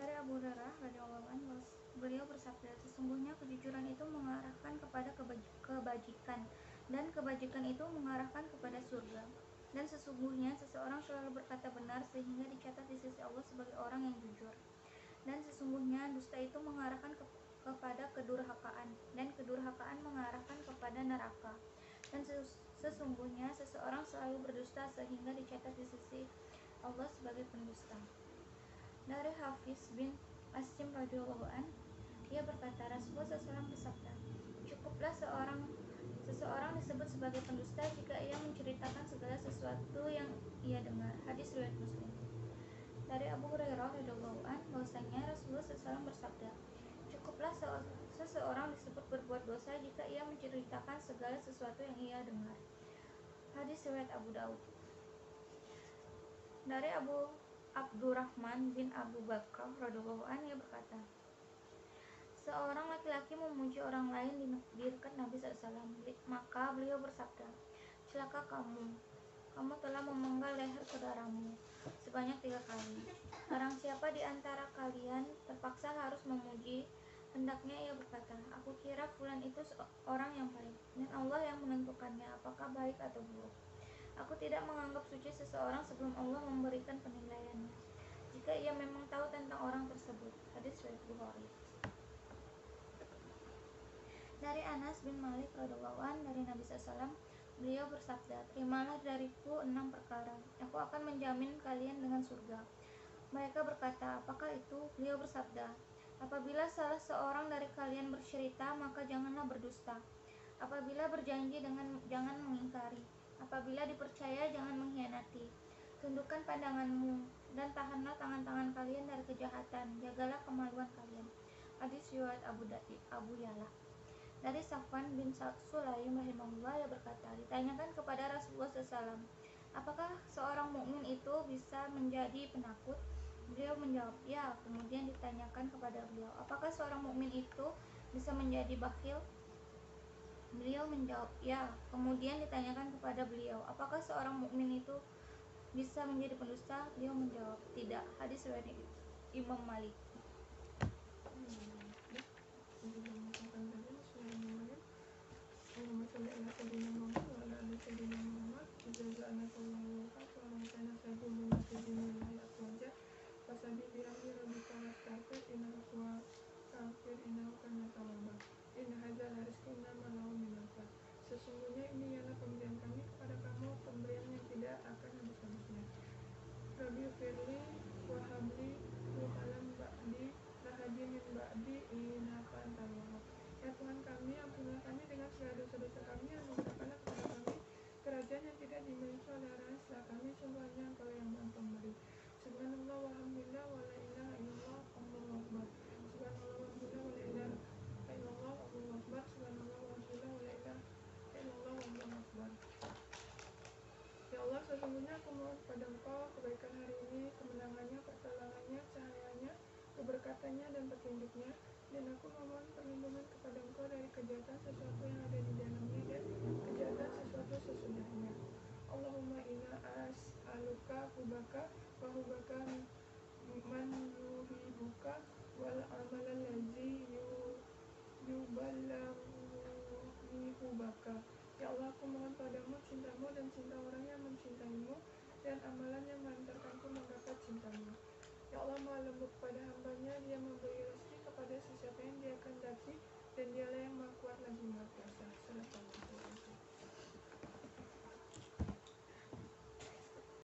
Dari Abu Hurairah radhiyallahu anhu, beliau bersabda, sesungguhnya kejujuran itu mengarahkan kepada kebajikan, dan kebajikan itu mengarahkan kepada surga. Dan sesungguhnya seseorang selalu berkata benar sehingga dicatat di sisi Allah sebagai orang yang jujur. Dan sesungguhnya dusta itu mengarahkan kepada kedurhakaan, dan kedurhakaan mengarahkan kepada neraka. Dan sesungguhnya seseorang selalu berdusta sehingga dicatat di sisi Allah sebagai pendusta. Dari Hafiz bin Asim radhiyallahu an, ia berkata, Rasulullah SAW bersabda, cukuplah seseorang disebut sebagai pendusta jika ia menceritakan segala sesuatu yang ia dengar. Hadis riwayat Muslim. Dari Abu Hurairah radhiyallahu an, bahwasanya Rasulullah SAW bersabda, cukuplah seseorang disebut berbuat dosa jika ia menceritakan segala sesuatu yang ia dengar. Hadis riwayat Abu Daud. Dari Abu Abdurrahman bin Abu Bakar radhiyallahu anhu, ia berkata, seorang laki-laki memuji orang lain di dekat Nabi SAW, maka beliau bersabda, celaka kamu telah memenggal leher saudaramu sebanyak 3 kali. Barang siapa di antara kalian terpaksa harus memuji, hendaknya ia berkata, aku kira fulan itu orang yang baik, dan Allah yang menentukannya apakah baik atau buruk. Aku tidak menganggap suci seseorang sebelum Allah memberikan penilaiannya, jika ia memang tahu tentang orang tersebut. Hadis riwayat Bukhari. Dari Anas bin Malik radhiyallahu anhu, dari Nabi SAW, beliau bersabda, terimalah dariku 6 perkara, aku akan menjamin kalian dengan surga. Mereka berkata, apakah itu? Beliau bersabda, apabila salah seorang dari kalian bercerita, maka janganlah berdusta. Apabila berjanji, jangan mengingkari. Apabila dipercaya, jangan mengkhianati. Tundukkan pandanganmu dan tahanlah tangan-tangan kalian dari kejahatan. Jagalah kemaluan kalian. Hadis riwayat Abu Yala. Dari Safwan bin Sulaim rahimahullah, ia berkata, ditanyakan kepada Rasulullah SAW, apakah seorang mukmin itu bisa menjadi penakut? Beliau menjawab, ya. Kemudian ditanyakan kepada beliau, apakah seorang mukmin itu bisa menjadi bakhil? Beliau menjawab, ya. Kemudian ditanyakan kepada beliau, apakah seorang mukmin itu bisa menjadi pendusta? Beliau menjawab, tidak. Hadis riwayat Imam Malik. Sesungguhnya ini ialah pemberian kami kepada kamu, pemberian yang tidak akan habis-habisnya. Rabbi firli wahabli wuhalam ba'di lahadi min ba'di inaka antal wahab. Ya Tuhan kami, ampunilah kami dengan segala dosa-dosa kami, anugerahkanlah kepada kami kerajaan yang tidak dimiliki oleh orang setelah kami, sungguh hanya Engkau yang Maha Pemberi. Subhanallah walhamdulillah wa la ilaha illallah Allahu akbar. Subhanallah walhamdulillah wa la ilaha illallah Allahu akbar. Subhanallah walhamdulillah wa la ilaha illallah Allahu akbar. Ya Allah, sesungguhnya aku mohon kepada Engkau kebaikan hari ini, kemenangannya, pertolongannya, cahayanya, keberkatannya, dan petunjuknya. Dan aku memohon perlindungan kepada Engkau dari kejahatan sesuatu yang ada di dalamnya dan kejahatan sesuatu sesudahnya. Allahumma inna as'aluka hubaka wa hubaka man yuhibuka wal amalan lazi yubalaguni hubaka. Ya Allah, aku mohon padamu cintamu dan cinta orang yang mencintaimu, dan amalan yang mengantarkanku mendapat cintamu. Ya Allah, Maha lembut pada hambanya, dia memberi rezeki kepada sesiapa yang dia kehendaki, dan dialah yang maha kuat lagi maha kuasa. Sadaqallah.